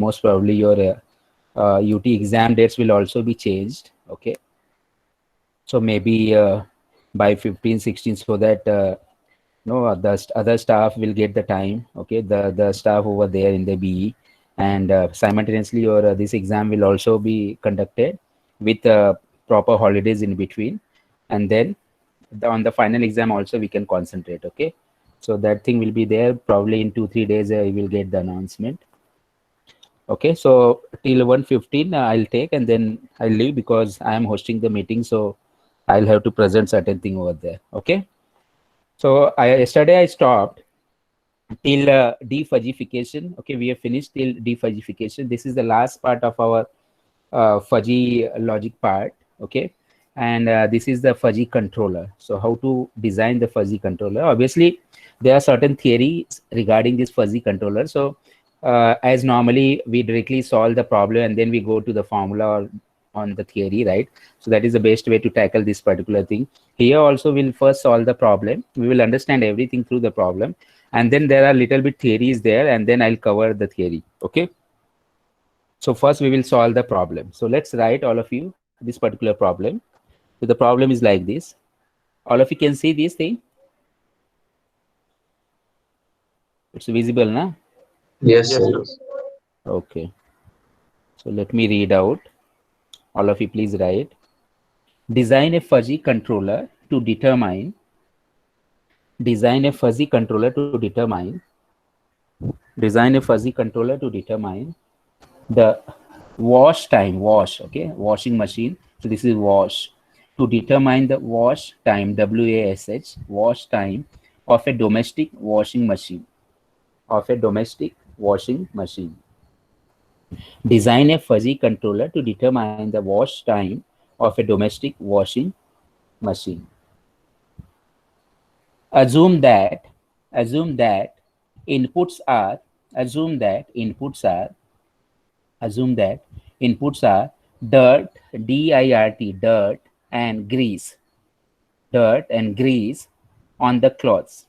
most probably your UT exam dates will also be changed. Okay, so maybe by 15, 16, so that no other staff will get the time. Okay, the staff over there in the BE, and simultaneously your this exam will also be conducted with proper holidays in between, and then on the final exam also we can concentrate. Okay, so that thing will be there probably in 2 3 days. You will get the announcement. Okay, so till 1:15 I'll take, and then I'll leave because I am hosting the meeting, so I'll have to present certain thing over there. Okay, so yesterday I stopped till defudgification. Okay, we have finished till defudgification. This is the last part of our fuzzy logic part. Okay, and this is the fuzzy controller. So how to design the fuzzy controller? Obviously there are certain theories regarding this fuzzy controller. So as normally we directly solve the problem and then we go to the formula or on the theory, right? So that is the best way to tackle this particular thing. Here also we'll first solve the problem. We will understand everything through the problem, and then there are little bit theories there, and then I'll cover the theory. Okay, so first we will solve the problem. So let's write, all of you, this particular problem. So the problem is like this. All of you can see this thing. It's visible now. Yes, Yes, sir. sir. Okay, so let me read out. All of you please write. Design a fuzzy controller to determine design a fuzzy controller to determine design a fuzzy controller to determine the wash time. Wash, okay, washing machine. So this is wash. To determine the wash time, WASH, wash time of a domestic washing machine. Of a domestic washing machine. Design a fuzzy controller to determine the wash time of a domestic washing machine. Assume that assume that inputs are assume that inputs are assume that inputs are dirt, dirt, and grease on the clothes.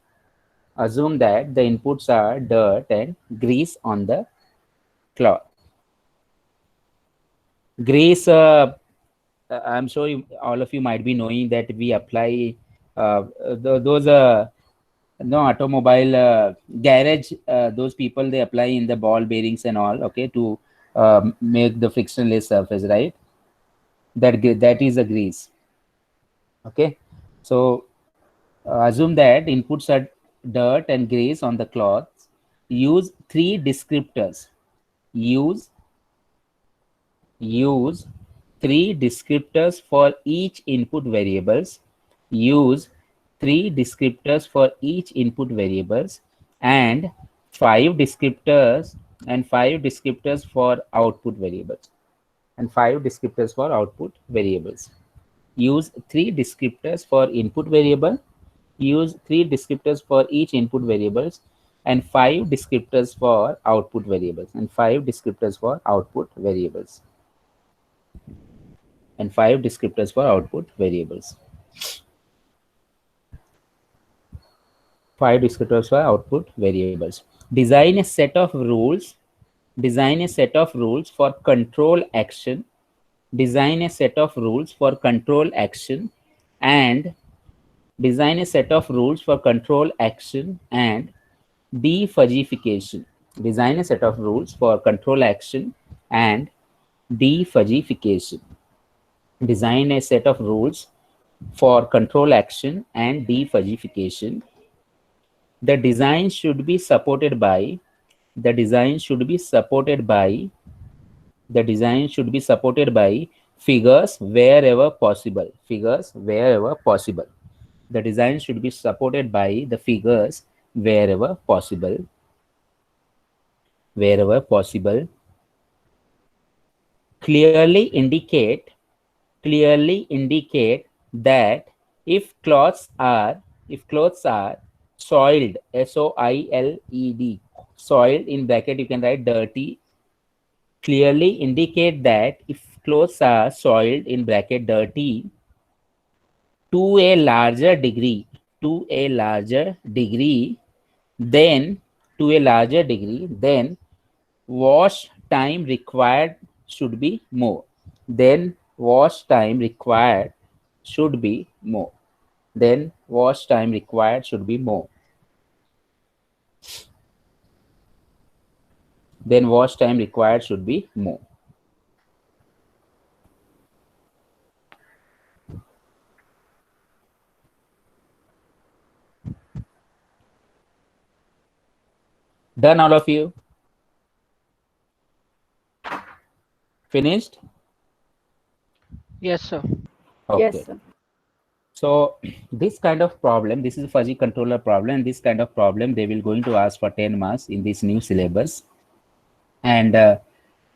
Assume that the inputs are dirt and grease on the cloth. Grease, I'm sure all of you might be knowing that we apply those no automobile garage, those people, they apply in the ball bearings and all, okay, to make the frictionless surface, right? That is a grease. Okay, so assume that inputs are dirt and grease on the cloths. Use three descriptors. Use use three descriptors for each input variables. Use three descriptors for each input variables, and five descriptors five descriptors for output variables, Use three descriptors for input variable. Use three descriptors for each input variables, and five descriptors for output variables, and five descriptors for output variables, and five descriptors for output variables. Five descriptors for output variables. Design a set of rules. Design a set of rules for control action. Design a set of rules for control action and design a set of rules for control action and defudgification. Design a set of rules for control action and defudgification. Design a set of rules for control action and defudgification. The design should be supported by the design should be supported by the design should be supported by figures wherever possible. Figures wherever possible. The design should be supported by the figures wherever possible. Wherever possible. Clearly indicate that if clothes are soiled, soiled, soiled in bracket you can write dirty. Clearly indicate that if clothes are soiled in bracket dirty to a larger degree, to a larger degree then to a larger degree then wash time required should be more. Then wash time required should be more. Then wash time required should be more. Then wash time required should be more. Done, all of you? Finished? Yes, sir. Okay. Yes, sir. So this kind of problem, this is a fuzzy controller problem. This kind of problem, they will going to ask for 10 marks in this new syllabus. And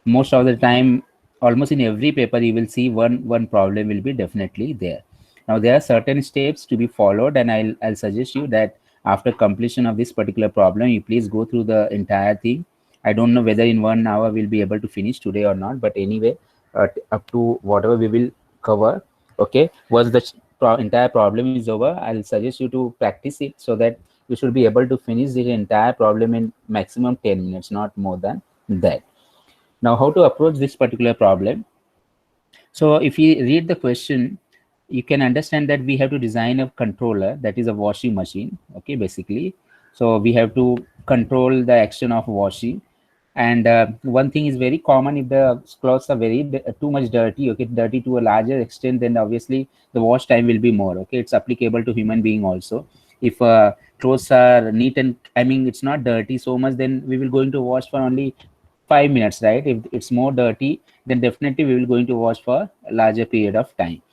most of the time, almost in every paper, you will see one problem will be definitely there. Now there are certain steps to be followed, and I'll suggest you that after completion of this particular problem, you please go through the entire thing. I don't know whether in 1 hour we'll be able to finish today or not, but anyway, up to whatever we will cover. Okay, once the entire problem is over, I'll suggest you to practice it so that you should be able to finish the entire problem in maximum 10 minutes, not more than that. Now, how to approach this particular problem? So if you read the question, you can understand that we have to design a controller that is a washing machine. Okay, basically. So we have to control the action of washing. And one thing is very common: if the clothes are very too much dirty, okay, dirty to a larger extent, then obviously the wash time will be more. Okay, it's applicable to human being also. If clothes are neat and I mean it's not dirty so much, then we will going to wash for only 5 minutes, right? If it's more dirty, then definitely we will going to wash for a larger period of time.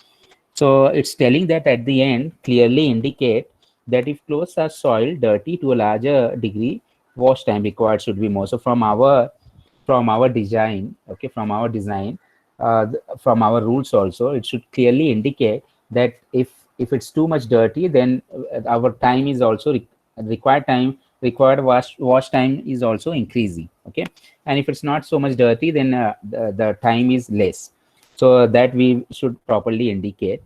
So it's telling that at the end, clearly indicate that if clothes are soiled, dirty to a larger degree, wash time required should be more. So from our design, okay, from our rules also, it should clearly indicate that if it's too much dirty, then our time is also required wash time is also increasing. Okay, and if it's not so much dirty, then the time is less. So that we should properly indicate.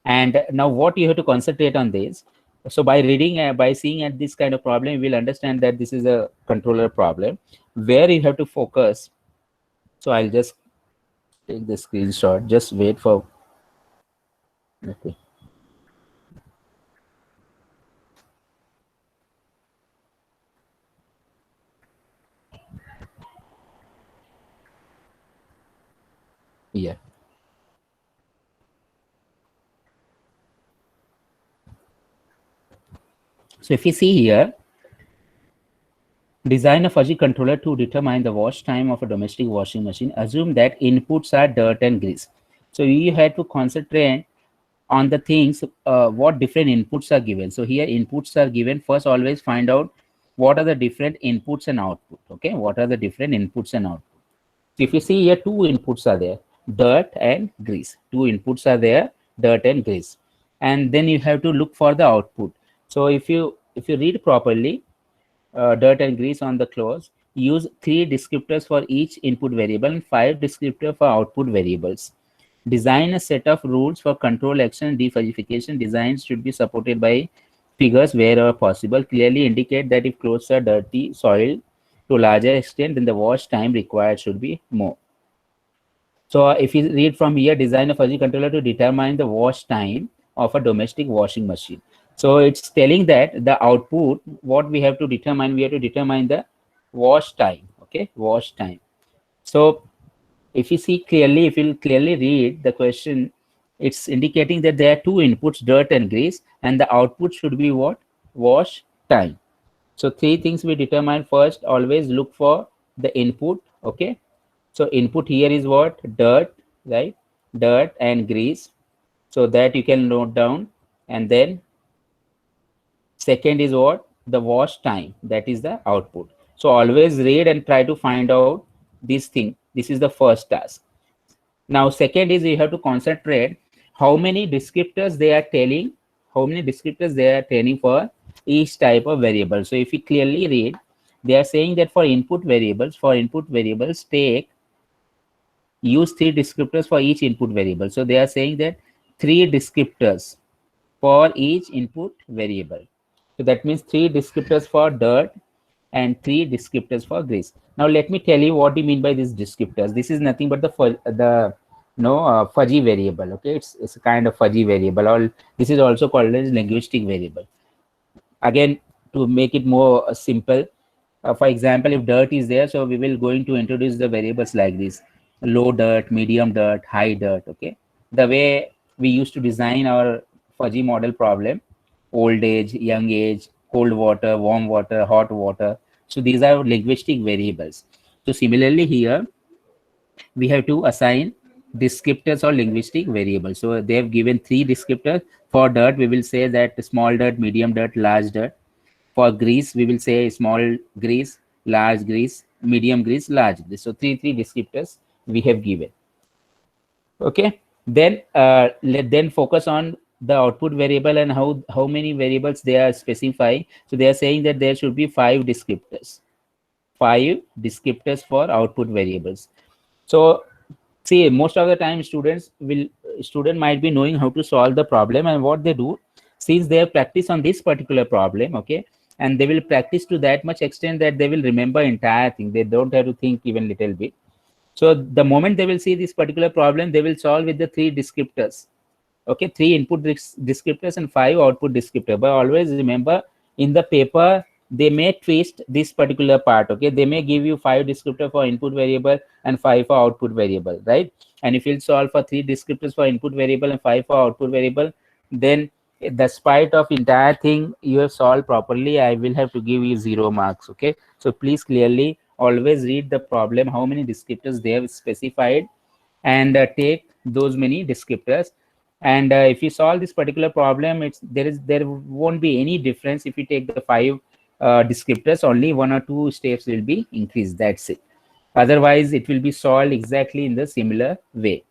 And now what you have to concentrate on this. So by reading, by seeing at this kind of problem, you will understand that this is a controller problem where you have to focus. So I'll just take the screenshot. Just wait for, okay. Yeah. So if you see here, design a fuzzy controller to determine the wash time of a domestic washing machine. Assume that inputs are dirt and grease. So you have to concentrate on the things, what different inputs are given. So here inputs are given. First, always find out what are the different inputs and output. Okay, what are the different inputs and output. So if you see here, two inputs are there, dirt and grease. Two inputs are there, dirt and grease. And then you have to look for the output. So if you read properly, dirt and grease on the clothes, use 3 descriptors for each input variable and 5 descriptors for output variables. Design a set of rules for control action defuzzification. Designs should be supported by figures wherever possible. Clearly indicate that if clothes are dirty, soiled to a larger extent, then the wash time required should be more. So if you read from here, design a fuzzy controller to determine the wash time of a domestic washing machine. So it's telling that the output, what we have to determine, we have to determine the wash time. Okay, wash time. So if you see clearly, if you clearly read the question, it's indicating that there are two inputs, dirt and grease, and the output should be what? Wash time. So 3 things we determine. First, always look for the input. Okay, so input here is what? Dirt, right? Dirt and grease. So that you can note down. And then second is what? The wash time. That is the output. So always read and try to find out this thing. This is the first task. Now, second is you have to concentrate how many descriptors they are telling, for each type of variable. So if you clearly read, they are saying that for input variables, use 3 descriptors for each input variable. So they are saying that 3 descriptors for each input variable. So that means 3 descriptors for dirt, and 3 descriptors for grease. Now let me tell you what do you mean by these descriptors. This is nothing but the fuzzy variable. Okay, it's a kind of fuzzy variable, or this is also called as linguistic variable. Again, to make it more simple, for example, if dirt is there, so we will going to introduce the variables like this: low dirt, medium dirt, high dirt. Okay, the way we used to design our fuzzy model problem: old age, young age, cold water, warm water, hot water. So these are linguistic variables. So similarly here, we have to assign descriptors or linguistic variables. So they have given 3 descriptors. For dirt, we will say that small dirt, medium dirt, large dirt. For grease, we will say small grease, large grease, medium grease, large grease. So three descriptors we have given. Okay. Then let then focus on the output variable and how many variables they are specifying. So they are saying that there should be 5 descriptors. 5 descriptors for output variables. So see, most of the time student might be knowing how to solve the problem, and what they do, since they have practiced on this particular problem, okay, and they will practice to that much extent that they will remember entire thing. They don't have to think even little bit. So the moment they will see this particular problem, they will solve with the 3 descriptors. Okay, 3 input descriptors and 5 output descriptor. But always remember, in the paper they may twist this particular part. Okay, they may give you 5 descriptor for input variable and 5 for output variable, right? And if you solve for 3 descriptors for input variable and 5 for output variable, then despite of entire thing you have solved properly, I will have to give you 0 marks. Okay, so please clearly always read the problem, how many descriptors they have specified, and take those many descriptors. And if you solve this particular problem, there won't be any difference. If you take the 5 descriptors, only 1 or 2 steps will be increased, that's it. Otherwise it will be solved exactly in the similar way.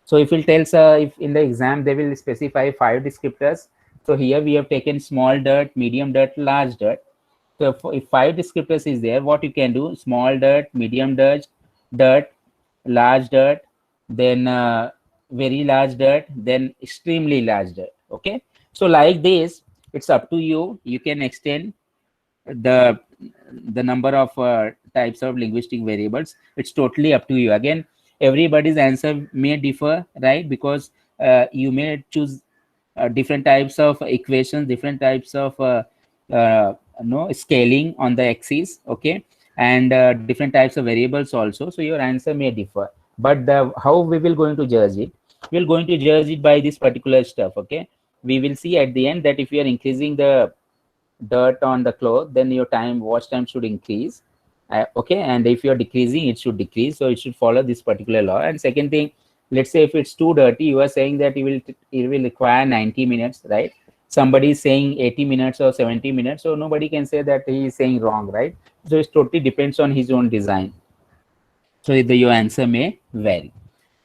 So if it tells if in the exam they will specify 5 descriptors, so here we have taken small dirt, medium dirt, large dirt. So if 5 descriptors is there, what you can do: small dirt, medium dirt, large dirt, then very large dirt, then extremely large dirt. Okay, so like this, it's up to you. You can extend the number of types of linguistic variables. It's totally up to you. Again, everybody's answer may differ, right? Because you may choose different types of equations, different types of no scaling on the axis. Okay, and different types of variables also, so your answer may differ. But the how we will going to judge it, we're going to judge it by this particular stuff. Okay, we will see at the end that if you are increasing the dirt on the cloth, then your watch time should increase. Okay, and if you're decreasing, it should decrease. So it should follow this particular law. And second thing, let's say if it's too dirty, you are saying that it will require 90 minutes, right? Somebody is saying 80 minutes or 70 minutes, so nobody can say that he is saying wrong, right? So it totally depends on his own design. So your answer may vary.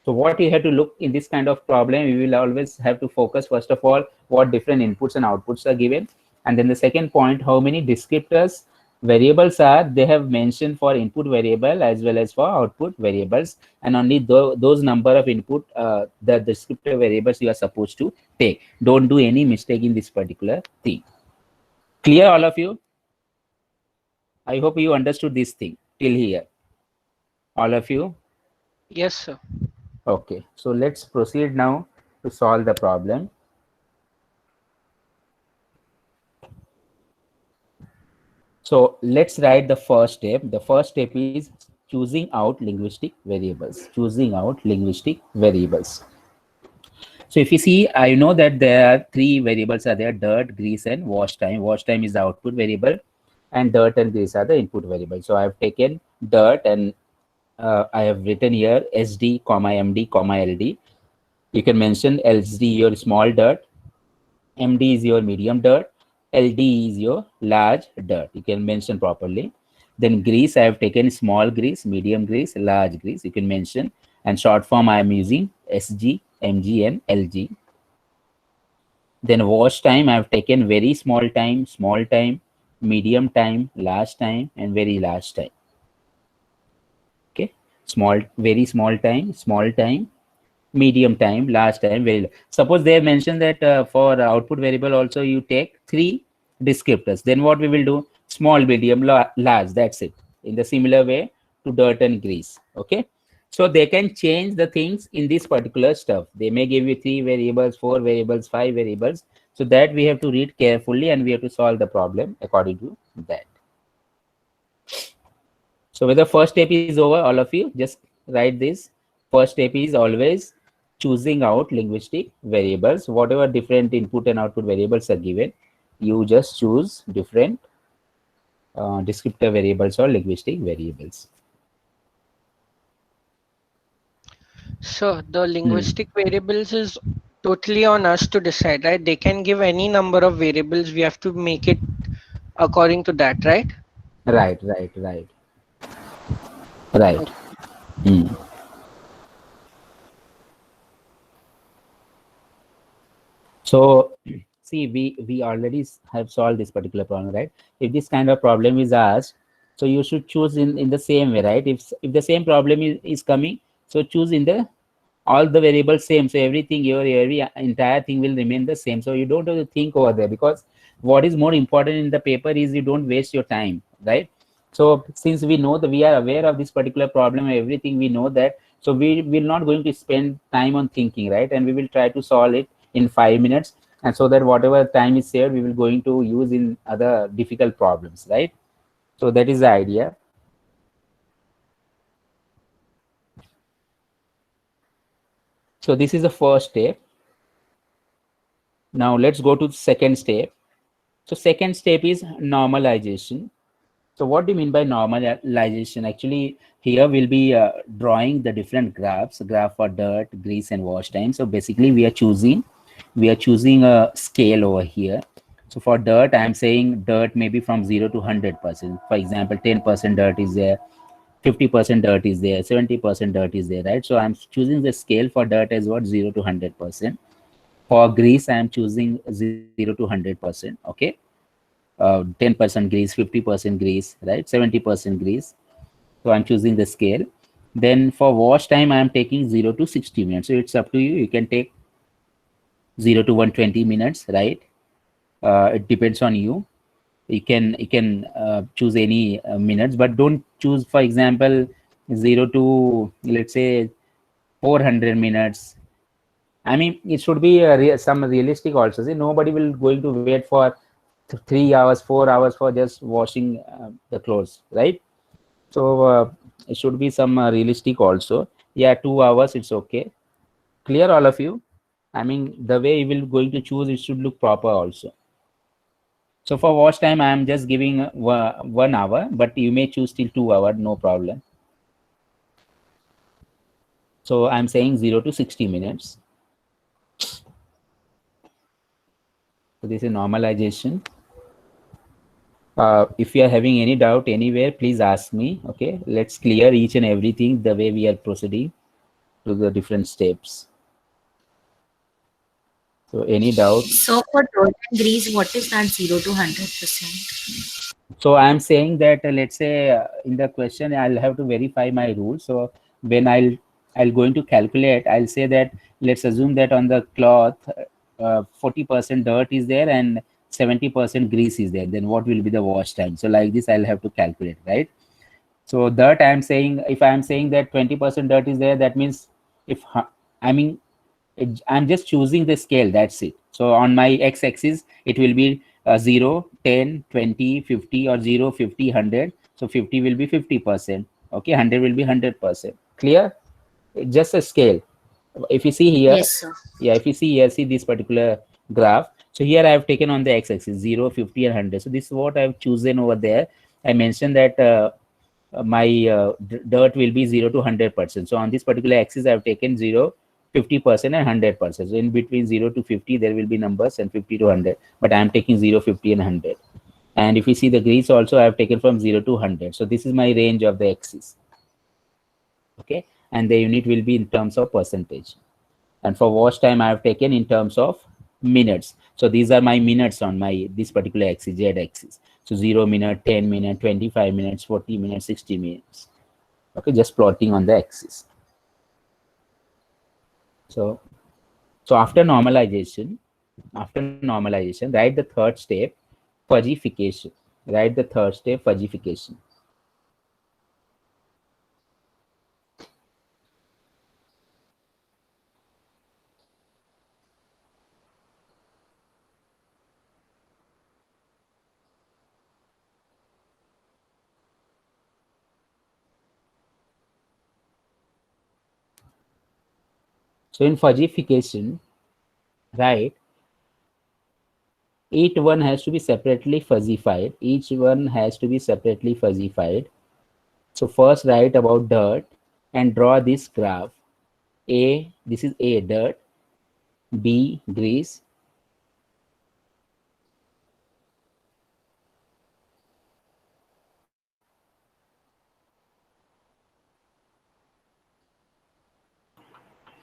So what you have to look in this kind of problem, you will always have to focus, first of all, what different inputs and outputs are given. And then the second point, how many descriptors variables are they have mentioned for input variable as well as for output variables. And only those number of input, the descriptor variables you are supposed to take. Don't do any mistake in this particular thing. Clear, all of you? I hope you understood this thing till here. All of you? Yes, sir. Okay, so let's proceed now to solve the problem. So let's write the first step. The first step is choosing out linguistic variables. Choosing out linguistic variables. So if you see, I know that there are 3 variables are there: dirt, grease, and wash time. Wash time is the output variable, and dirt and grease are the input variable. So I have taken dirt, and I have written here SD, MD, LD. You can mention LD your small dirt, MD is your medium dirt, LD is your large dirt. You can mention properly. Then grease, I have taken small grease, medium grease, large grease. You can mention. And short form, I am using SG, MG, and LG. Then wash time, I have taken very small time, medium time, large time, and very large time. Okay, very small time, medium time, large time, very. Suppose they have mentioned that for output variable also you take 3 descriptors. Then what we will do? small, medium, large. That's it. In the similar way to dirt and grease. Okay. So they can change the things in this particular stuff. They may give you 3 variables, 4 variables, 5 variables. So that we have to read carefully and we have to solve the problem according to that. So when the first step is over, all of you just write this. First step is always choosing out linguistic variables. Whatever different input and output variables are given, you just choose different descriptor variables or linguistic variables. So the linguistic variables is totally on us to decide, right? They can give any number of variables. We have to make it according to that, right? Right. Hmm. So see, we already have solved this particular problem, right? If this kind of problem is asked, so you should choose in the same way, right? If the same problem is coming, so choose in the all the variables same. So everything, your every entire thing will remain the same. So you don't have to think over there, because what is more important in the paper is you don't waste your time, right? So since we know that we are aware of this particular problem, everything we know that, so we will not going to spend time on thinking, right? And we will try to solve it in 5 minutes, and so that whatever time is saved, we will going to use in other difficult problems, right? So that is the idea. So this is the first step. Now let's go to the second step. So second step is normalization. So what do you mean by normalization? Actually, here we'll be drawing the different graphs, graph for dirt, grease, and wash time. So basically, we are choosing a scale over here. So for dirt, I'm saying dirt maybe from 0 to 100%. For example, 10% dirt is there, 50% dirt is there, 70% dirt is there, right? So I'm choosing the scale for dirt as what, 0 to 100%. For grease, I'm choosing 0 to 100%. Okay, 10% grease, 50% grease, right? 70% grease. So I'm choosing the scale. Then for wash time, I'm taking 0 to 60 minutes. So it's up to you. You can take 0 to 120 minutes, right? It depends on you. You can choose any minutes, but don't choose, for example, 0 to, let's say, 400 minutes. I mean, it should be some realistic also. See, nobody will going to wait for 3 hours, 4 hours for just washing the clothes, right? So it should be some realistic also. Yeah, 2 hours, it's okay. Clear, all of you? I mean, the way you will going to choose, it should look proper also. So for wash time, I am just giving 1 hour, but you may choose till 2 hours, no problem. So I'm saying 0 to 60 minutes. So this is normalization. If you are having any doubt anywhere, please ask me. Okay, let's clear each and everything the way we are proceeding to the different steps. So any doubt? So for dirt and grease, what is that 0 to 100%? So I'm saying that let's say in the question I'll have to verify my rule. So when I'll going to calculate, I'll say that let's assume that on the cloth 40% dirt is there and 70% grease is there. Then what will be the wash time? So like this, I'll have to calculate, right? So dirt, I'm saying, if I'm saying that 20% dirt is there, that means if I mean I'm just choosing the scale, that's it. So on my x-axis it will be 0, 10, 20, 50, or 0, 50, 100. So 50 will be 50%. Okay, 100 will be 100%. Clear? It's just a scale. If you see here, Yes, sir. yeah, if you see here, see this particular graph. So here I have taken on the x-axis 0, 50, and 100. So this is what I've chosen over there. I mentioned that my dirt will be 0 to 100%. So on this particular axis, I've taken 0, 50%, and 100%. So in between 0 to 50, there will be numbers, and 50 to 100. But I'm taking 0, 50, and 100. And if you see the grease also, I've taken from 0 to 100. So this is my range of the axis. Okay, and the unit will be in terms of percentage. And for wash time, I have taken in terms of minutes. So these are my minutes on my this particular axis, z axis. So 0 minute, 10 minute, 25 minutes, 40 minutes, 60 minutes. Okay, just plotting on the axis. So after normalization, write the third step, fudgification. Write the third step, fudgification. So in fudgification, right, each one has to be separately fuzzified. Each one has to be separately fuzzified. So first write about dirt and draw this graph. A, this is A, dirt. B, grease.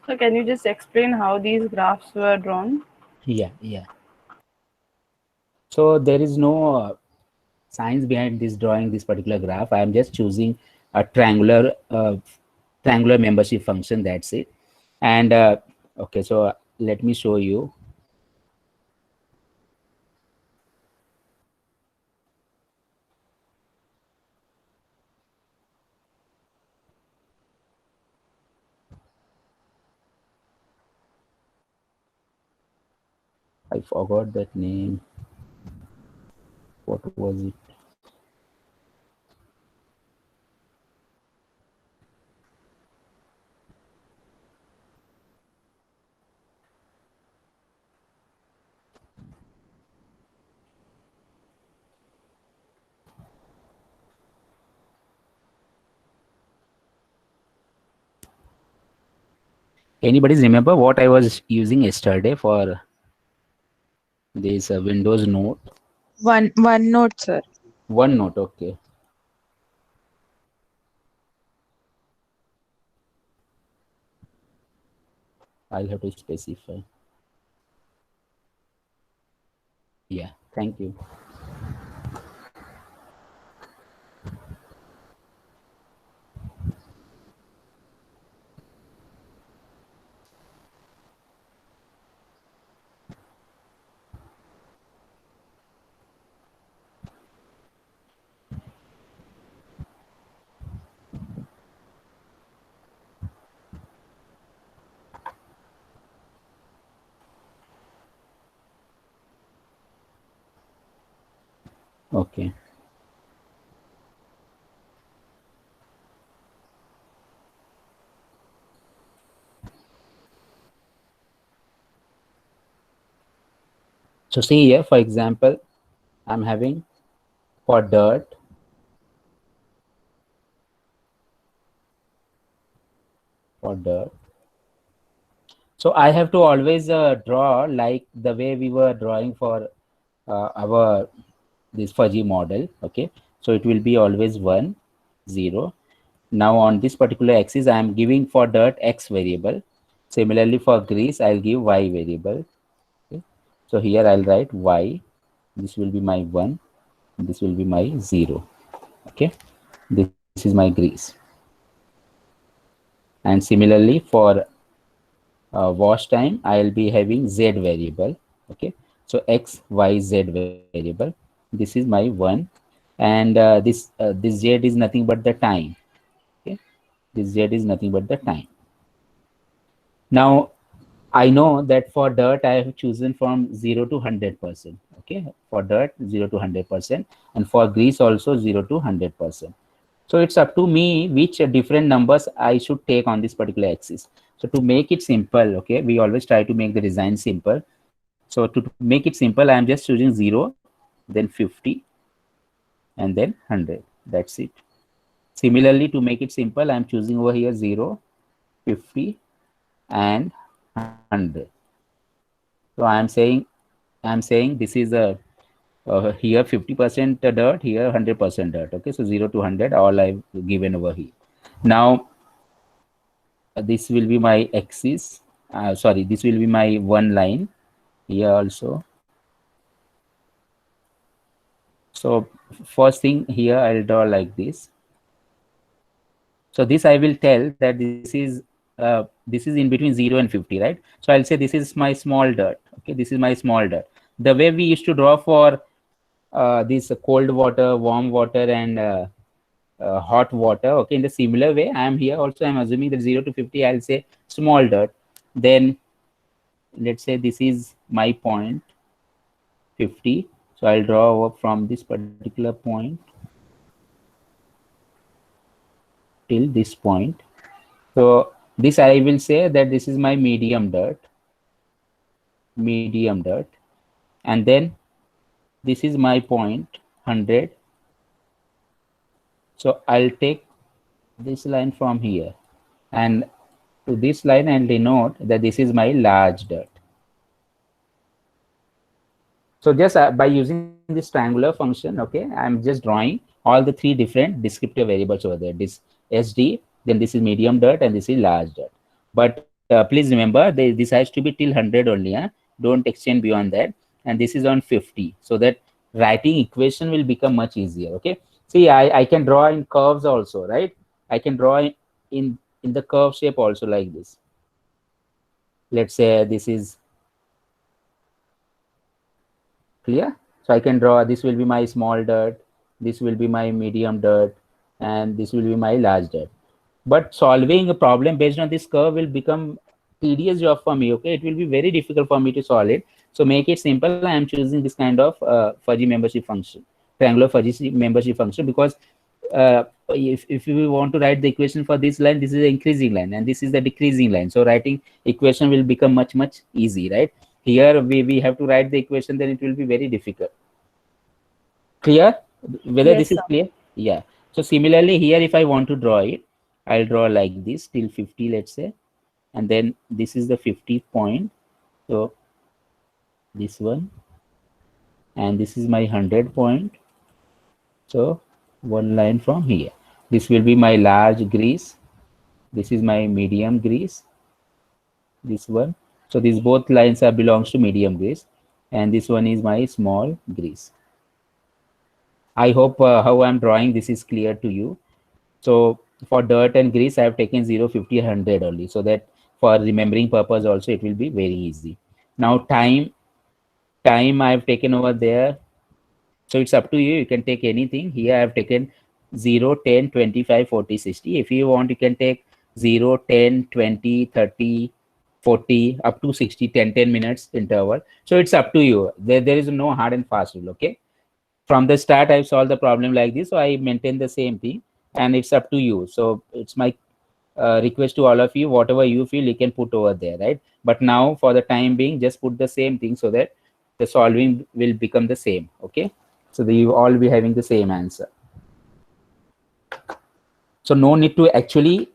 So can you just explain how these graphs were drawn? Yeah. So there is no science behind this drawing this particular graph. I am just choosing a triangular membership function. That's it. And okay, so let me show you. I forgot that name. What was it? Anybody remember what I was using yesterday for this Windows Note? OneNote, sir. OneNote, okay. I'll have to specify. Yeah, thank you. Okay. So see here, for example, I'm having for dirt, for dirt. So I have to always draw like the way we were drawing for our this fuzzy model. Okay, so it will be always 1, 0. Now on this particular axis, I am giving for dirt x variable. Similarly for grease, I'll give y variable. Okay. So here I'll write y. This will be my 1. This will be my 0. Okay, this is my grease. And similarly for wash time, I'll be having z variable. Okay, so x, y, z variable. This is my 1, and this z is nothing but the time. Okay, this z is nothing but the time. Now I know that for dirt I have chosen from 0 to 100%. Okay, for dirt 0 to 100%, and for grease also 0 to 100%. So it's up to me which different numbers I should take on this particular axis. So to make it simple, okay, we always try to make the design simple. So to make it simple, I am just choosing 0, then 50, and then 100. That's it. Similarly, to make it simple, I am choosing over here 0, 50, and 100. So I'm saying this is a here 50% dirt, here 100% dirt. Okay, so 0 to 100, all I've given over here. Now this will be my axis. Sorry, this will be my one line here also. So first thing here, I'll draw like this. So this I will tell that this is in between 0 and 50, right? So I'll say this is my small dirt. Okay, this is my small dirt. The way we used to draw for this cold water, warm water, and hot water. Okay, in the similar way, I am here also. I'm assuming that 0 to 50. I'll say small dirt. Then let's say this is my point 50. So I'll draw over from this particular point till this point. So this I will say that this is my medium dirt, and then this is my point 100. So I'll take this line from here and to this line and denote that this is my large dirt. So just by using this triangular function, okay, I'm just drawing all the three different descriptive variables over there. This SD, then this is medium dirt, and this is large dirt. But please remember, this has to be till 100 only. Don't extend beyond that. And this is on 50, so that writing equation will become much easier. Okay. See, I can draw in curves also, right? I can draw in the curve shape also like this. Let's say this is clear. So I can draw, this will be my small dirt, this will be my medium dirt, and this will be my large dirt. But solving a problem based on this curve will become tedious job for me. Okay, it will be very difficult for me to solve it. So make it simple. I am choosing this kind of fuzzy membership function, triangular fuzzy membership function, because if you want to write the equation for this line, this is the increasing line and this is the decreasing line. So writing equation will become much easy, right? Here we have to write the equation, then it will be very difficult. Clear? Whether Yes, this is sir. clear? Yeah. So similarly here, if I want to draw it, I'll draw like this till 50, let's say, and then this is the 50 point. So this one, and this is my 100 point. So one line from here. This will be my large grease. This is my medium grease. This one. So these both lines are belongs to medium grease, and this one is my small grease. I hope how I'm drawing this is clear to you. So for dirt and grease, I have taken 0, 50, 100 only, so that for remembering purpose also it will be very easy. Now time I've taken over there. So it's up to you. You can take anything. Here I have taken 0, 10, 25, 40, 60. If you want, you can take 0, 10, 20, 30, 40, up to 60, 10 minutes interval. So it's up to you. There is no hard and fast rule, okay? From the start, I've solved the problem like this. So I maintain the same thing, and it's up to you. So it's my request to all of you, whatever you feel, you can put over there, right? But now for the time being, just put the same thing so that the solving will become the same, okay? So that you all be having the same answer. So no need to actually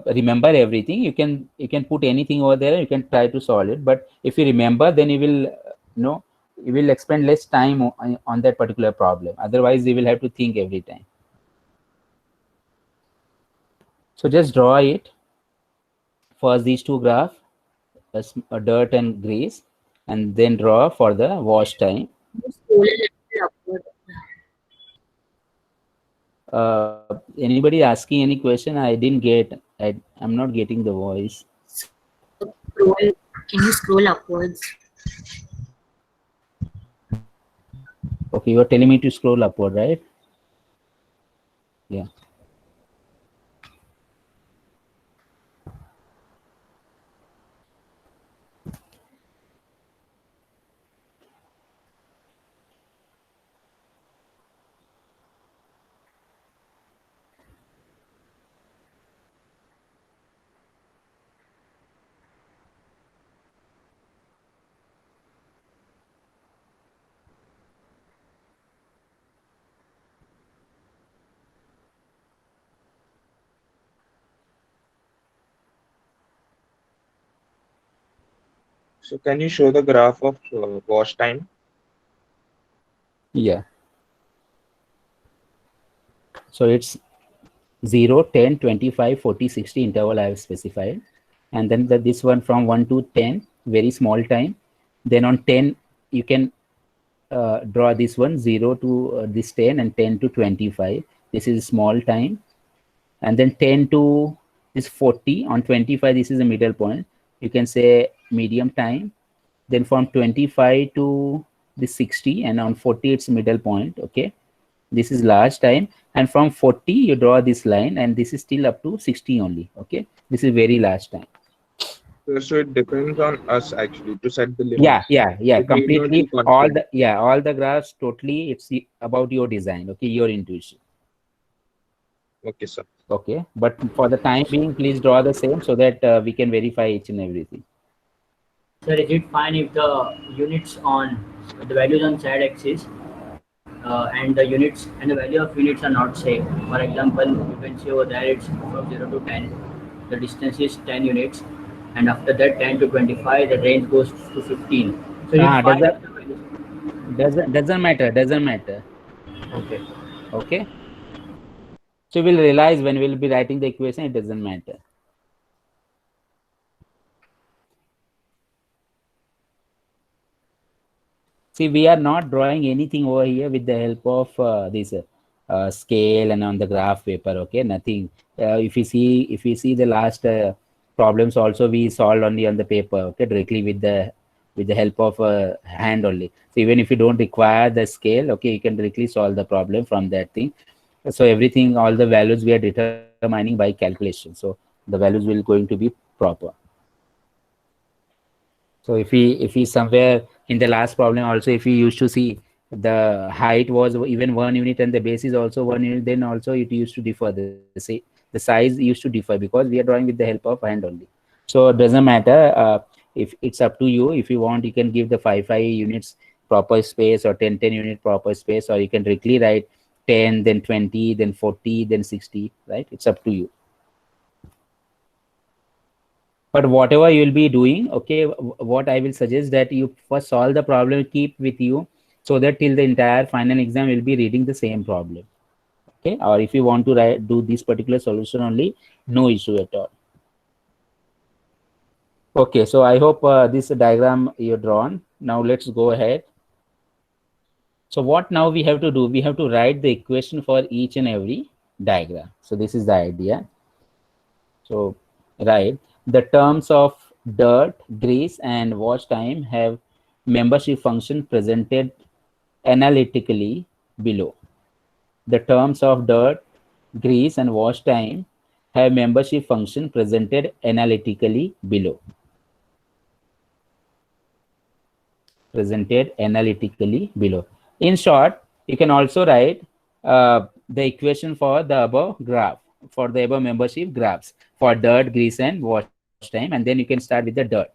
remember everything. You can put anything over there. You can try to solve it. But if you remember, then you will you will expend less time on that particular problem. Otherwise, you will have to think every time. So just draw it. First, these two graphs, a dirt and grease, and then draw for the wash time. Scroll a little upward. Anybody asking any question? I didn't get. I'm not getting the voice. Scroll. Can you scroll upwards? Okay, you are telling me to scroll upward, right? Yeah. So can you show the graph of wash time? Yeah. So it's 0, 10, 25, 40, 60 interval I have specified. And then this one from 1 to 10, very small time. Then on 10, you can draw this one, 0 to this 10, and 10 to 25. This is small time. And then 10 to this 40. On 25, this is the middle point. You can say medium time. Then from 25 to this 60, and on 40 it's middle point. Okay, this is last time, and from 40 you draw this line, and this is still up to 60 only. Okay, this is very last time. So it depends on us actually to set the Yeah, limits. yeah, yeah, It need not be completely. All constant. the, yeah, all the graphs totally, it's about your design. Okay, your intuition. Okay, sir. Okay, but for the time being, please draw the same so that we can verify each and everything. Sir, is it fine if the units on the values on z-axis and the units and the value of units are not same? For example, you can see over there it's from 0 to 10. The distance is 10 units, and after that 10 to 25, the range goes to 15. So is it fine Doesn't if the values? doesn't matter. Doesn't matter. Okay. Okay. So we'll realize when we'll be writing the equation, it doesn't matter. See, we are not drawing anything over here with the help of this scale and on the graph paper. Okay, nothing. If you see the last problems, also we solved only on the paper. Okay, directly with the help of hand only. So even if you don't require the scale, okay, you can directly solve the problem from that thing. So everything, all the values we are determining by calculation. So the values will going to be proper. So if we somewhere in the last problem also, if you used to see the height was even 1 unit and the base is also 1 unit, then also it used to differ. The size used to differ because we are drawing with the help of hand only. So it doesn't matter. If it's up to you, if you want, you can give the 5 units proper space, or 10 unit proper space, or you can directly write 10, then 20, then 40, then 60. Right? It's up to you. But whatever you will be doing, okay, what I will suggest that you first solve the problem, keep with you, so that till the entire final exam will be reading the same problem. Okay, or if you want to do this particular solution only, no issue at all. Okay, so I hope this diagram you drawn. Now let's go ahead. So what now we have to do, we have to write the equation for each and every diagram. So this is the idea. So, right, the terms of dirt, grease, and wash time have membership function presented analytically below. The terms of dirt, grease, and wash time have membership function presented analytically below. Presented analytically below. In short, you can also write the equation for the above graph, for the above membership graphs for dirt, grease, and wash time, and then you can start with the dirt.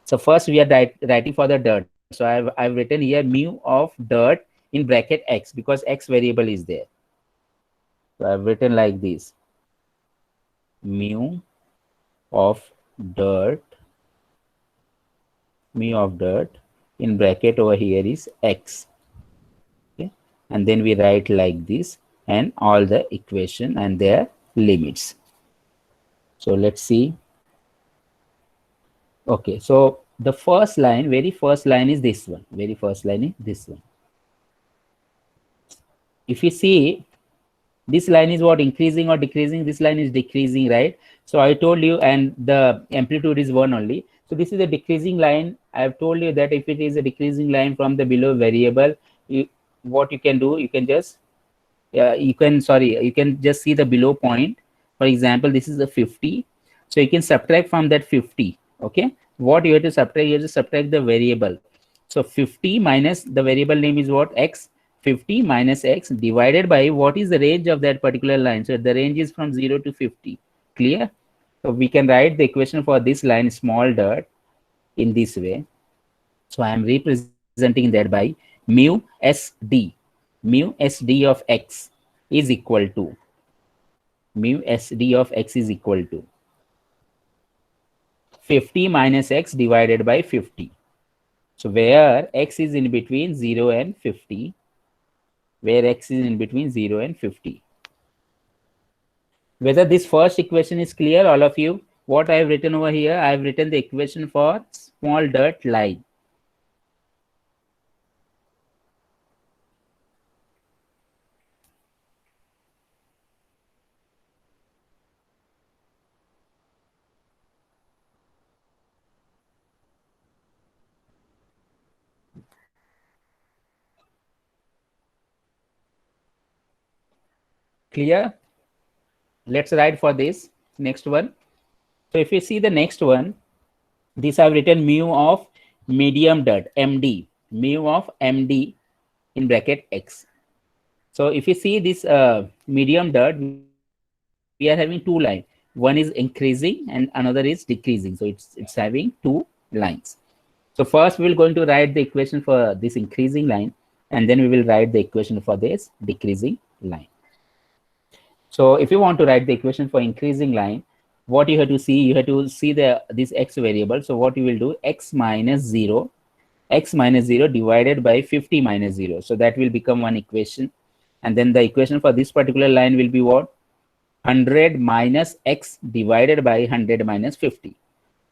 So first we are writing for the dirt. So I've written here mu of dirt in bracket x, because x variable is there. So I've written like this: mu of dirt, in bracket over here is x. Okay, and then we write like this, and all the equation and their limits. So let's see. Okay, so the first line, very first line is this one. Very first line is this one. If you see, this line is what, increasing or decreasing? This line is decreasing, right? So I told you, and the amplitude is 1 only. So this is a decreasing line. I have told you that if it is a decreasing line from the below variable, what you can do, you can just you can just see the below point. For example, this is a 50, so you can subtract from that 50. Okay, what you have to subtract, you have to subtract the variable. So 50 minus the variable name is what, x. 50 minus x divided by what is the range of that particular line. So the range is from 0 to 50. Clear? So we can write the equation for this line, small dirt, in this way. So I am representing that by mu sd. Mu sd of x is equal to, mu sd of x is equal to 50 minus x divided by 50. So where x is in between 0 and 50, where x is in between 0 and 50. Whether this first equation is clear, all of you? What I have written over here, I have written the equation for small dirt line. Clear? Let's write for this next one. So if you see the next one, this I've written mu of medium dirt, MD, mu of MD in bracket X. So if you see this medium dirt, we are having two lines. One is increasing and another is decreasing. So it's having two lines. So first we're going to write the equation for this increasing line, and then we will write the equation for this decreasing line. So if you want to write the equation for increasing line, what you have to see this X variable. So what you will do, X minus 0 divided by 50 minus 0. So that will become one equation. And then the equation for this particular line will be what? 100 minus X divided by 100 minus 50.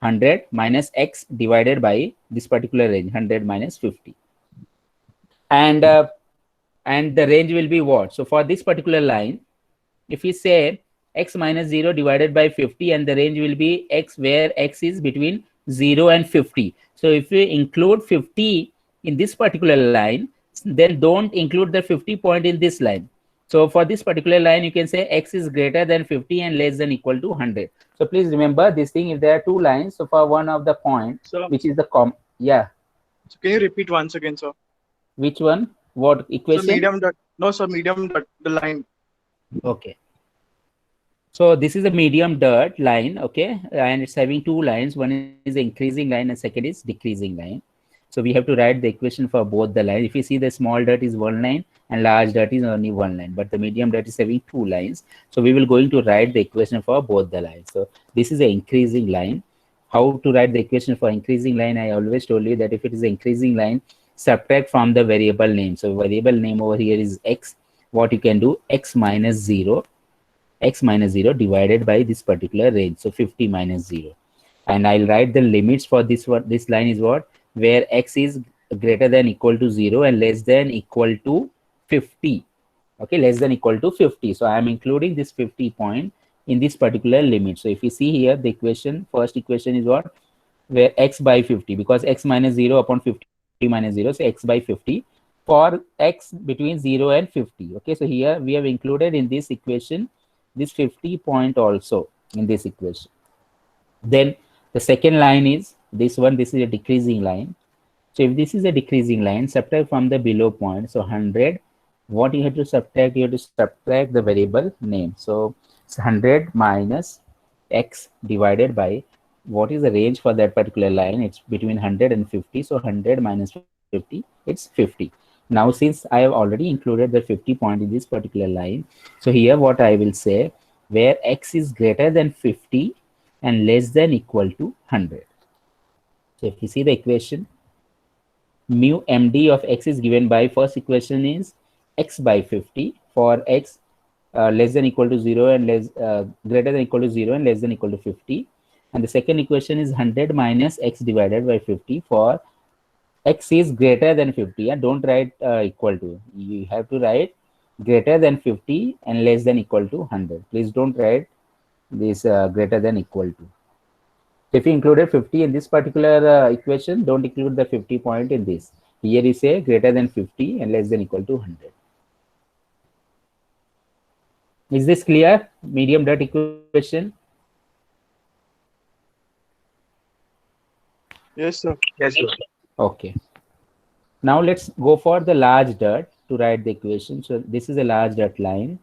100 minus X divided by this particular range, 100 minus 50. And the range will be what? So for this particular line, if we say X minus 0 divided by 50, and the range will be X, where X is between 0 and 50. So if we include 50 in this particular line, then don't include the 50 point in this line. So for this particular line, you can say X is greater than 50 and less than equal to 100. So please remember this thing, if there are two lines, so for one of the point, Sir, which is the yeah. so can you repeat once again, sir? Which one? What equation? So medium dot. No, sir, medium dot, the line. Okay. So this is a medium dirt line, okay, and it's having two lines. One is increasing line and second is decreasing line. So we have to write the equation for both the lines. If you see, the small dirt is one line and large dirt is only one line, but the medium dirt is having two lines. So we will going to write the equation for both the lines. So this is an increasing line. How to write the equation for increasing line? I always told you that if it is an increasing line, subtract from the variable name. So variable name over here is X. What you can do, X minus 0 divided by this particular range. So 50 minus 0. And I'll write the limits for this one. This line is what? Where X is greater than equal to 0 and less than equal to 50. Okay, less than equal to 50. So I am including this 50 point in this particular limit. So if you see here, the equation, first equation is what? Where X by 50, because X minus 0 upon 50 minus 0, so X by 50 for X between 0 and 50. Okay, so here we have included in this equation this 50 point also in this equation. Then the second line is this one. This is a decreasing line. So if this is a decreasing line, subtract from the below point. So 100, what you have to subtract? You have to subtract the variable name. So it's 100 minus X divided by, what is the range for that particular line? It's between 100 and 50. So 100 minus 50, it's 50. Now, since I have already included the 50 point in this particular line, so here what I will say, where X is greater than 50 and less than equal to 100. So if you see the equation, mu MD of X is given by, first equation is X by 50 for X less than equal to 0 and greater than equal to 0 and less than equal to 50. And the second equation is 100 minus X divided by 50 for X is greater than 50. And don't write equal to. You have to write greater than 50 and less than equal to 100. Please don't write this greater than equal to. If you included 50 in this particular equation, don't include the 50 point in this. Here you say greater than 50 and less than equal to 100. Is this clear? Medium dirt equation? Yes, sir. Yes, sir. Okay. Now let's go for the large dirt to write the equation. So this is a large dirt line.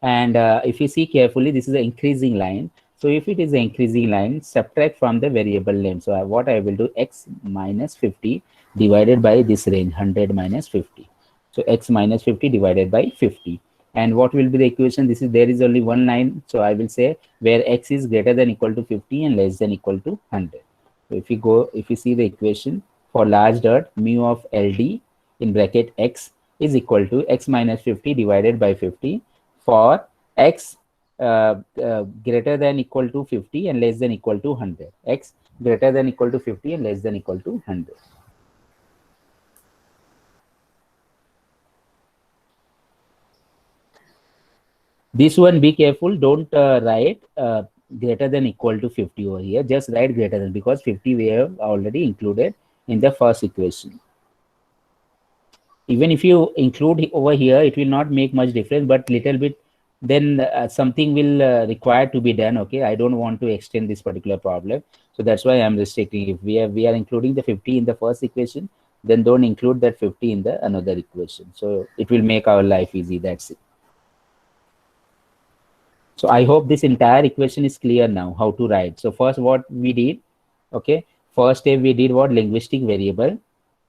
And if you see carefully, this is an increasing line. So if it is an increasing line, subtract from the variable name. So what I will do, X minus 50 divided by this range, 100 minus 50. So X minus 50 divided by 50. And what will be the equation? This is, there is only one line. So I will say where X is greater than equal to 50 and less than equal to 100. So if you see the equation for large dirt, mu of LD in bracket X is equal to X minus 50 divided by 50 for X greater than equal to 50 and less than equal to 100. X greater than equal to 50 and less than equal to 100. This one, be careful, don't write greater than equal to 50 over here. Just write greater than, because 50 we have already included in the first equation. Even if you include over here, it will not make much difference, but little bit, then something will require to be done. Okay, I don't want to extend this particular problem, so that's why I'm restricting. If we are including the 50 in the first equation, then don't include that 50 in the another equation, so it will make our life easy. That's it. So I hope this entire equation is clear now how to write. So first what we did, okay, first step we did what, linguistic variable,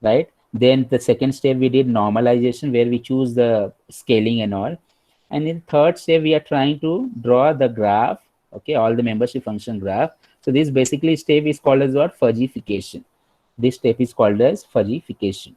right? Then the second step we did normalization, where we choose the scaling and all. And in third step we are trying to draw the graph, okay, all the membership function graph. So this basically step is called as what, fudgification. This step is called as fudgification.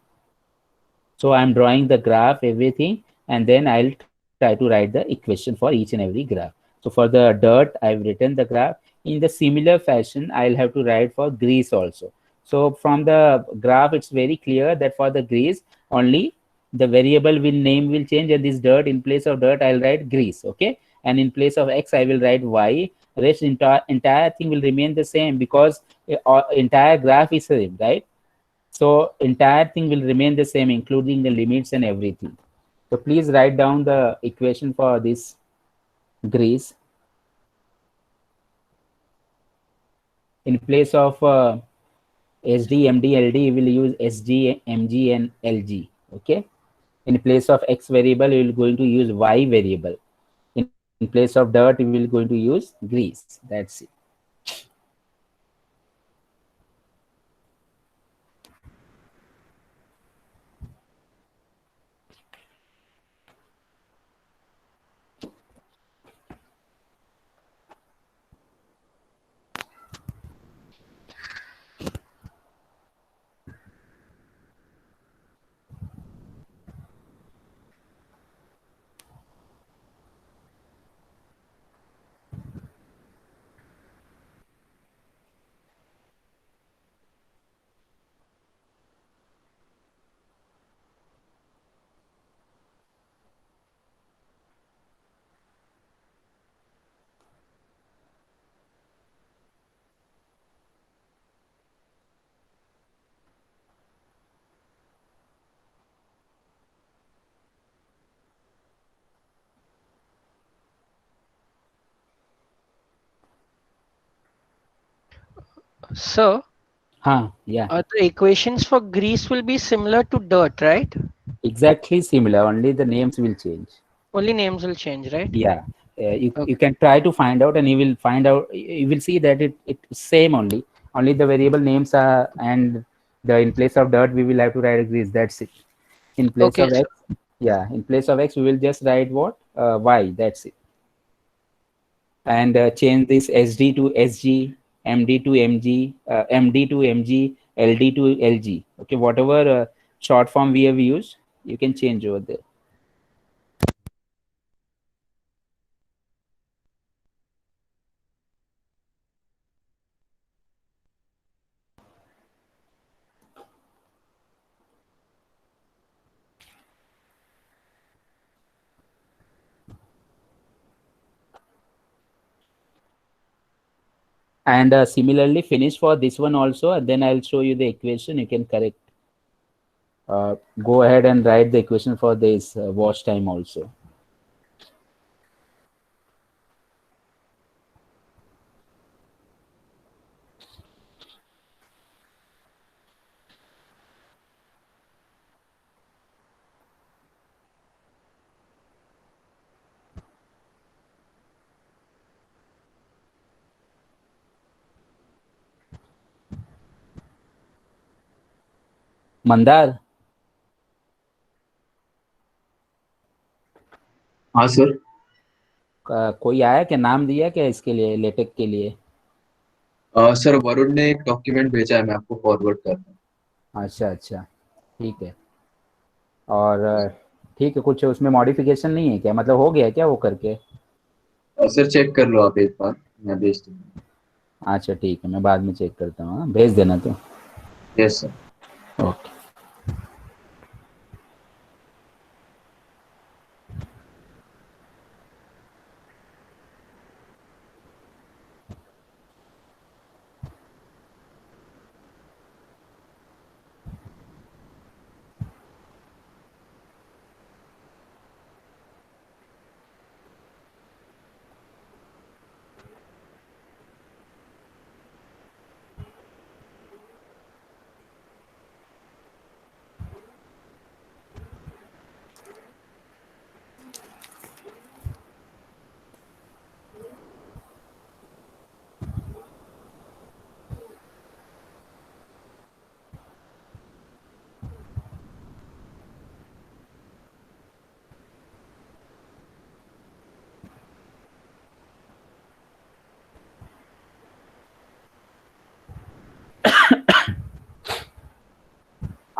So I'm drawing the graph, everything, and then I'll try to write the equation for each and every graph. So for the dirt, I've written the graph. In the similar fashion, I'll have to write for grease also. So from the graph, it's very clear that for the grease, only the variable will name will change, and this dirt, in place of dirt, I'll write grease, okay? And in place of X, I will write Y. Rest entire thing will remain the same, because entire graph is same, right? So entire thing will remain the same, including the limits and everything. So please write down the equation for this grease. In place of SD, MD, LD, we will use SG, MG, and LG. Okay. In place of X variable, we will going to use Y variable. In place of dirt, we will going to use grease. That's it. So, Yeah. the equations for grease will be similar to dirt, right? Exactly similar. Only the names will change. Only names will change, right? Yeah. You Okay. can try to find out, and you will find out, you will see that it's same only the variable names are, and the in place of dirt we will have to write grease. That's it. In place Okay. of X, yeah, in place of X we will just write what, Y. That's it. And change this SD to SG, MD to MG, MD to MG, LD to LG. Okay, whatever short form we have used, you can change over there. And similarly finish for this one also, and then I'll show you the equation. You can correct, go ahead and write the equation for this wash time also. Mandar, हाँ sir. कोई आया क्या, नाम दिया क्या इसके लिए, LaTeX के लिए? सर वरुण ने एक डॉक्यूमेंट भेजा है, मैं आपको फॉरवर्ड कर रहा अच्छा अच्छा, ठीक है। और ठीक है, कुछ उसमें मॉडिफिकेशन नहीं है क्या, मतलब हो गया क्या वो करके? हूँ। सर चेक कर लो आप एक बार, मैं भेज दूँगा। अच्छा ठीक है, मैं बाद में चेक करता हूँ, हाँ? भेज देना तो। Yes sir. ओके।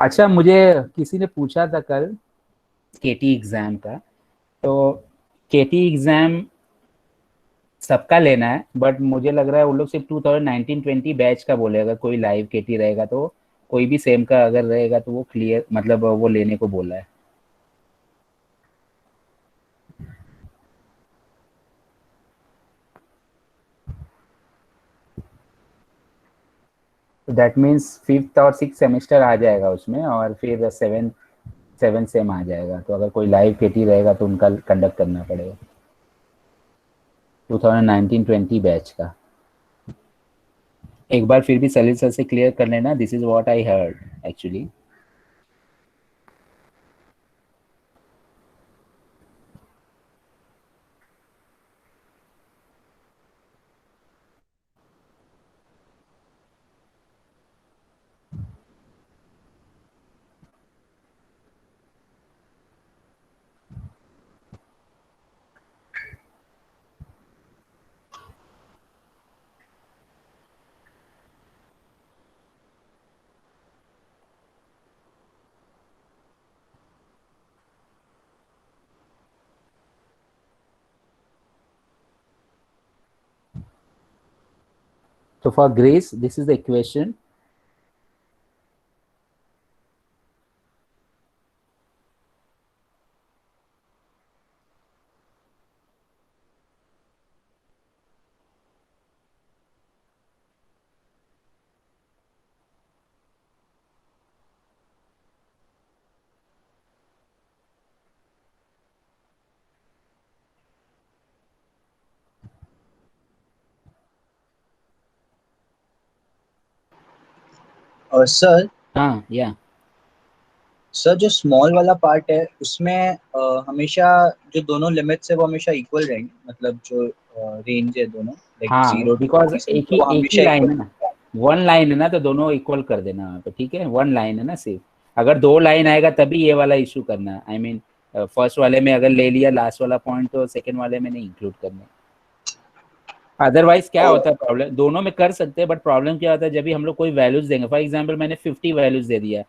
अच्छा, मुझे किसी ने पूछा था कल केटी एग्जाम का, तो केटी एग्जाम सबका लेना है, बट मुझे लग रहा है वो लोग सिर्फ 2019-20 बैच का बोले, अगर कोई लाइव केटी रहेगा तो, कोई भी सेम का अगर रहेगा तो वो क्लियर, मतलब वो लेने को बोला है। दैट मीन्स 5th और 6th सेमेस्टर आ जाएगा उसमें, और फिर 7 सेम आ जाएगा, तो अगर कोई लाइव केटी रहेगा तो उनका कंडक्ट करना पड़ेगा 2019-20 बैच का। एक बार फिर भी सलील सर से क्लियर कर लेना, this is what I heard actually. So for Grace, this is the equation. और सर हाँ, या सर जो स्मॉल वाला पार्ट है उसमें हमेशा जो दोनों लिमिट्स है वो हमेशा इक्वल रहेंगे, मतलब जो रेंज है दोनों लाइक हाँ, 0 to बिकॉज 27 एक तो वो ही हमेशा लाइन इक्वल। है ना, वन लाइन है ना, तो दोनों इक्वल कर देना वहाँ पे, ठीक है, वन लाइन है ना सिर्फ। अगर दो लाइन आएगा तभी ये वाला इशू करना है, आई मीन फर्स्ट वाले में अगर ले लिया लास्ट वाला पॉइंट, तो सेकंड वाले में नहीं इंक्लूड करना। अदरवाइज क्या होता है प्रॉब्लम, दोनों में कर सकते हैं, बट प्रॉब्लम क्या होता है जब भी हम लोग कोई वैल्यूज देंगे, फॉर एग्जाम्पल मैंने 50 वैल्यूज दे दिया,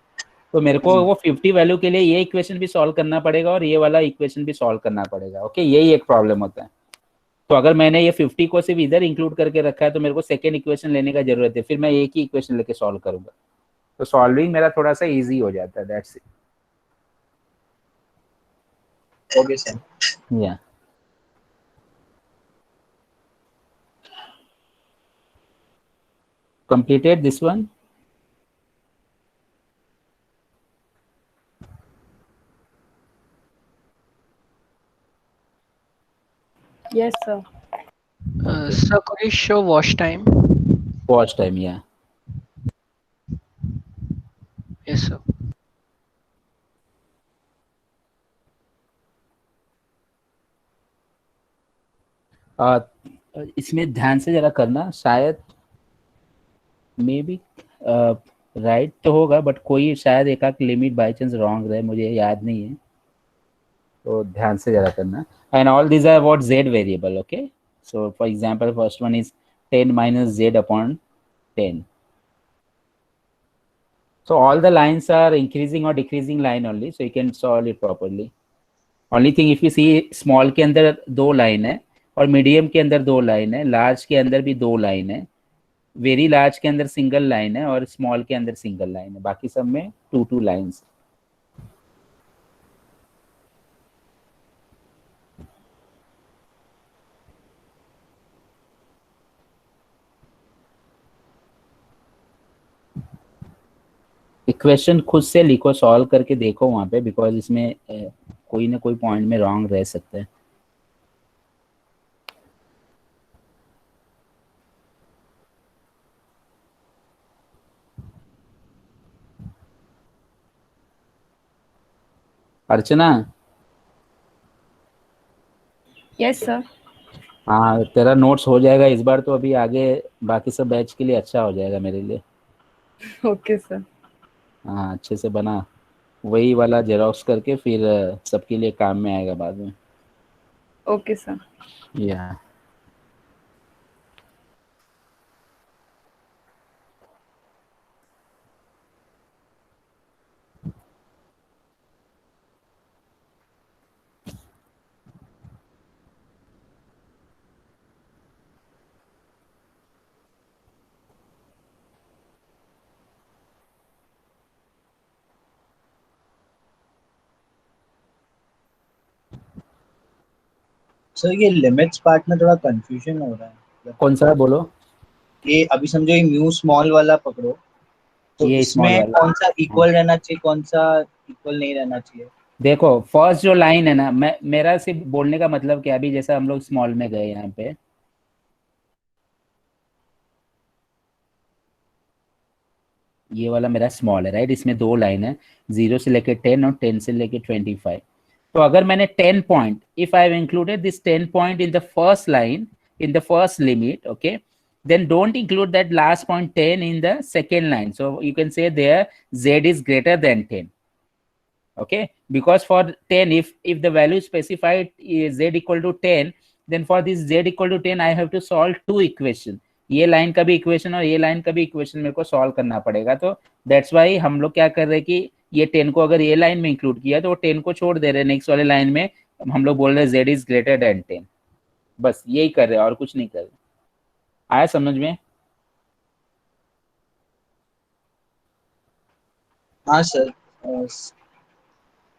तो मेरे को वो 50 वैल्यू के लिए ये इक्वेशन भी सॉल्व करना पड़ेगा और ये वाला इक्वेशन भी सॉल्व करना पड़ेगा, ओके, यही एक प्रॉब्लम होता है। तो अगर मैंने ये 50 को सिर्फ इधर इंक्लूड करके रखा है, तो मेरे को सेकेंड इक्वेशन लेने का जरूरत है, फिर मैं एक ही इक्वेशन लेके सॉल्व करूंगा, तो सॉल्विंग मेरा थोड़ा सा इजी हो जाता है, दैट्स इट। Okay sir. या completed this one? Yes, sir. Sir, could you show wash time? Watch time, yeah. Yes, sir. इसमें ध्यान से जरा करना, शायद मे बी राइट तो होगा, बट कोई शायद एक आध लिमिट बाई चांस रॉन्ग रहे, मुझे याद नहीं है, तो ध्यान से जरा करना। And all these are what Z variable, okay, so for example first one is 10 minus z upon 10. So all the lines are increasing or decreasing line only, so you can solve it properly. Only thing if you see small के अंदर दो line है, और medium के अंदर दो line है, large के अंदर भी दो लाइन है, वेरी लार्ज के अंदर सिंगल लाइन है, और स्मॉल के अंदर सिंगल लाइन है, बाकी सब में 2 लाइन्स। इक्वेशन खुद से लिखो, सॉल्व करके देखो वहाँ पे, बिकॉज इसमें कोई ना कोई पॉइंट में रॉन्ग रह सकता है। अर्चना, Yes, sir. हाँ तेरा नोट्स हो जाएगा इस बार, तो अभी आगे बाकी सब बैच के लिए अच्छा हो जाएगा मेरे लिए। Okay, sir. हाँ अच्छे से बना, वही वाला जेरोक्स करके फिर सबके लिए काम में आएगा बाद में। Okay, sir. या सर ये लिमिट्स पार्ट में थोड़ा कंफ्यूजन हो रहा है। कौन सा बोलो? ये अभी समझो ये म्यू स्मॉल वाला पकड़ो, तो ये स्मॉल इसमें वाला। कौन सा इक्वल रहना चाहिए, कौन सा इक्वल नहीं रहना चाहिए? देखो फर्स्ट जो लाइन है ना, मेरा सिर्फ बोलने का मतलब क्या, अभी जैसा हम लोग स्मॉल में गए यहाँ पे, ये वाला मेरा स्मॉल है राइट, इसमें दो लाइन है, 0 से लेके 10 और 10 से लेके 25। तो अगर मैंने 10 point, if I have included this 10 point in the first line, in the first limit, okay, then don't include that last point 10 in the second line. So you can say there z is greater than 10. Okay, because for 10, if the value specified is z equal to 10, then for this z equal to 10 I have to solve two equation, ये line का भी equation और ये line का भी equation मेरे को solve करना पड़ेगा। तो दैट्स वाई हम लोग क्या कर रहे हैं कि ये 10 को अगर ये लाइन में इंक्लूड किया तो वो 10 को छोड़ दे रहे हैं, नेक्स्ट वाले लाइन में हम लोग बोल रहे हैं z इज ग्रेटर देन 10, बस यही कर रहे हैं और कुछ नहीं कर रहे। आया समझ में? हाँ सर।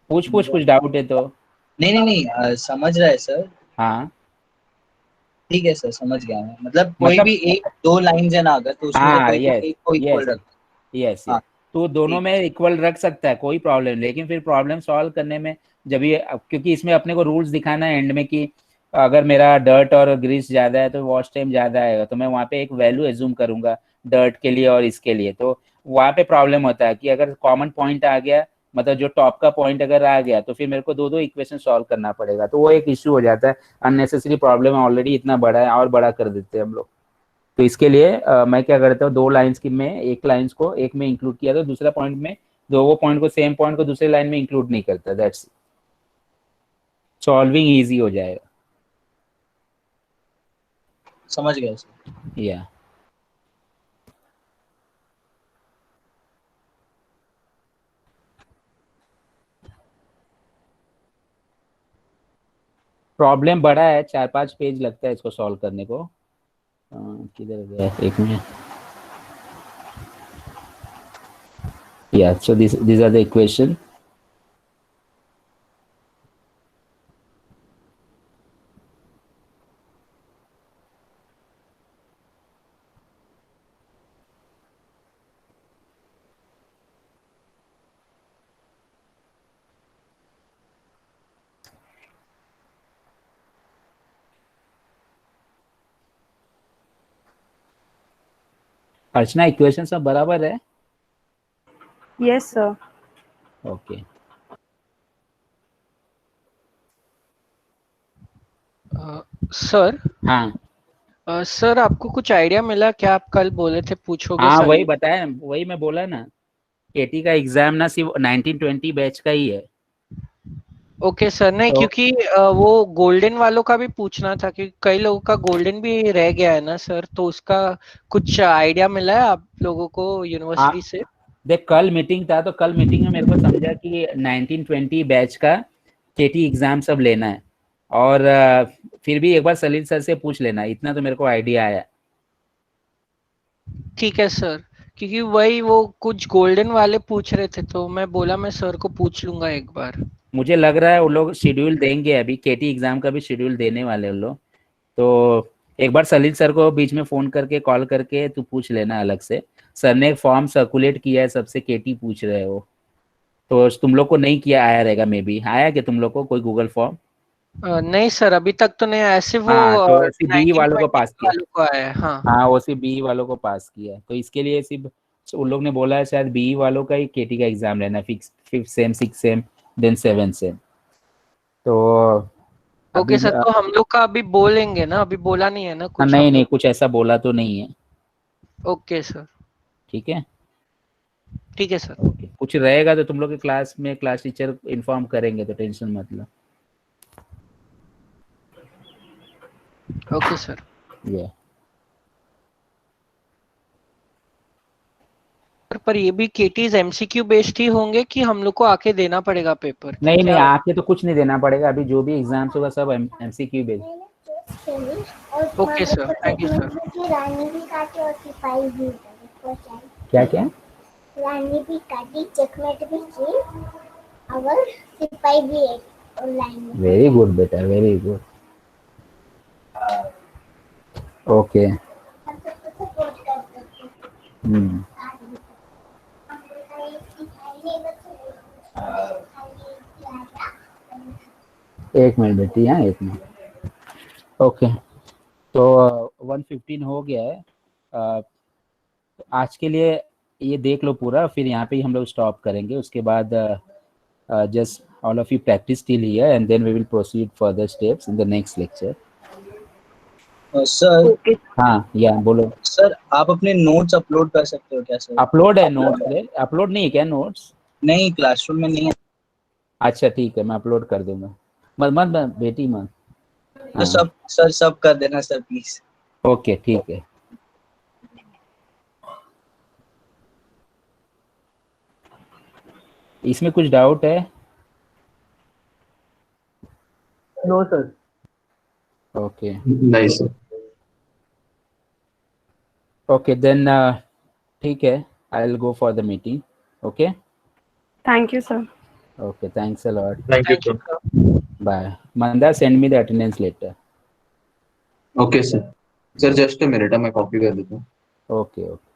कुछ डाउट है तो? नहीं, समझ रहा है सर। हाँ ठीक है सर, समझ गया मैं। मतलब कोई भी एक दो लाइन है ना अगर, तो उसमें से हाँ, कोई यस एक को इक्वल रख। यस, हाँ, तो दोनों में इक्वल रख सकता है, कोई प्रॉब्लम नहीं, लेकिन फिर प्रॉब्लम सॉल्व करने में जब ये, क्योंकि इसमें अपने को रूल्स दिखाना है एंड में कि अगर मेरा डर्ट और ग्रीस ज़्यादा है तो वॉश टाइम ज़्यादा आएगा, तो मैं वहाँ पे एक वैल्यू एज्यूम करूँगा डर्ट के लिए और इसके लिए, तो वहाँ पे प्रॉब्लम होता है कि अगर कॉमन पॉइंट आ गया, मतलब जो टॉप का पॉइंट अगर आ गया, तो फिर मेरे को दो इक्वेशन सॉल्व करना पड़ेगा, तो वो एक इश्यू हो जाता है। अननेसेसरी प्रॉब्लम ऑलरेडी इतना बड़ा है और बड़ा कर देते हैं हम लोग। तो इसके लिए मैं क्या करता हूँ, दो लाइंस की में एक लाइंस को एक में इंक्लूड किया तो दूसरा पॉइंट में, दो वो पॉइंट को सेम पॉइंट को दूसरे लाइन में इंक्लूड नहीं करता, दैट्स सॉल्विंग इजी हो जाएगा। समझ गया सर। या प्रॉब्लम बड़ा है, 4-5 पेज लगता है इसको सॉल्व करने को। किधर गया एक मिनट। या सो these are the equation। Archana equation सब बराबर है? Yes, sir. ओके सर हाँ सर आपको कुछ आइडिया मिला क्या? आप कल बोले थे पूछोगे हाँ, सर। वही बताया, वही मैं बोला ना, केटी का एग्जाम ना सिर्फ 1920 बैच का ही है। ओके सर, नहीं तो क्योंकि वो गोल्डन वालों का भी पूछना था, क्योंकि कई लोगों का गोल्डन भी रह गया है ना सर, तो उसका कुछ आइडिया मिला है आप लोगों को यूनिवर्सिटी से? देख कल मीटिंग था, तो कल मीटिंग में मेरे को समझा कि 1920 बैच का केटी एग्जाम सब लेना है, और फिर भी एक बार सलील सर से पूछ लेना, इतना तो मेरे को आइडिया आया। ठीक है सर, क्योंकि वही वो कुछ गोल्डन वाले पूछ रहे थे, तो मैं बोला मैं सर को पूछ लूंगा एक बार। मुझे लग रहा है वो लोग शेड्यूल देंगे, अभी केटी एग्जाम का भी शेड्यूल देने वाले हैं वो लोग, तो एक बार सलील सर को बीच में फोन करके कॉल करके तू पूछ लेना अलग से। सर ने एक फॉर्म सर्कुलेट किया है, सबसे केटी पूछ रहे हो, तो तुम लोग को नहीं किया आया रहेगा, मे बी आया कि तुम लोग को कोई गूगल फॉर्म? नहीं सर, अभी तक तो नहीं, ऐसे वो हाँ तो सिर्फ बी वालों को 1920 पास किया। वालों को आया है। हाँ हाँ वो सिर्फ बी वालों को पास किया है, तो इसके लिए सिर्फ उन लोग ने बोला है शायद बी वालों का ही केटी का एग्जाम लेना, fifth sem, 6th sem, then 7th sem. तो ओके सर, तो हम लोग का अभी बोलेंगे ना? अभी बोला नहीं है ना कुछ? नहीं नहीं, कुछ ऐसा बोला तो नहीं है। ओके सर, ठीक है ठीक है सर। ओके, कुछ रहेगा तो तुम लोग के क्लास में क्लास टीचर इन्फॉर्म करेंगे, तो टेंशन मत लो। Okay sir. ये पर ये भी केटीज एमसीक्यू बेस्ड ही होंगे कि हम लोग को आके देना पड़ेगा पेपर? नहीं नहीं, आके तो कुछ नहीं देना पड़ेगा, अभी जो भी एग्जाम्स होगा सब MCQ based. Okay sir, thank you sir. क्या क्या? रानी भी काटी, चकमेट भी की, और सिपाही भी एक लाइन में। वेरी गुड बेटा, वेरी गुड। ओके हम्म एक मिनट बेटी, हाँ एक मिनट। ओके, तो 115 हो गया है। आज के लिए ये देख लो पूरा, फिर यहाँ पे ही हम लोग स्टॉप करेंगे। उसके बाद just all of you practice till here and then we will proceed further steps in the next lecture. Sir Okay. हाँ या बोलो। सर आप अपने नोट्स अपलोड कर सकते हो क्या सर? अपलोड है नोट्स रे? अपलोड नहीं है क्या नोट्स? नहीं, क्लासरूम में नहीं है। अच्छा ठीक है, मैं अपलोड कर दूंगा। मत मत बेटी मत। तो सब सर सब कर देना सर प्लीज। ओके ठीक है। इसमें कुछ डाउट है? No sir. ओके नहीं सर। ओके देन ठीक है, I will go for the meeting. Okay Thank you, sir. Okay, thanks a lot, thank you Thank you, sir. sir. Bye. Manda send me the attendance letter. Okay sir. Sir just a minute, मैं copy कर देता हूँ। Okay okay.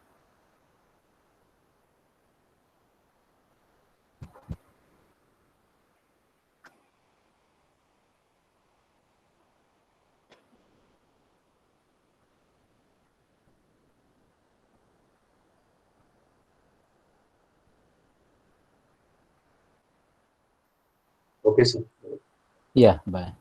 Okay sir. या bye.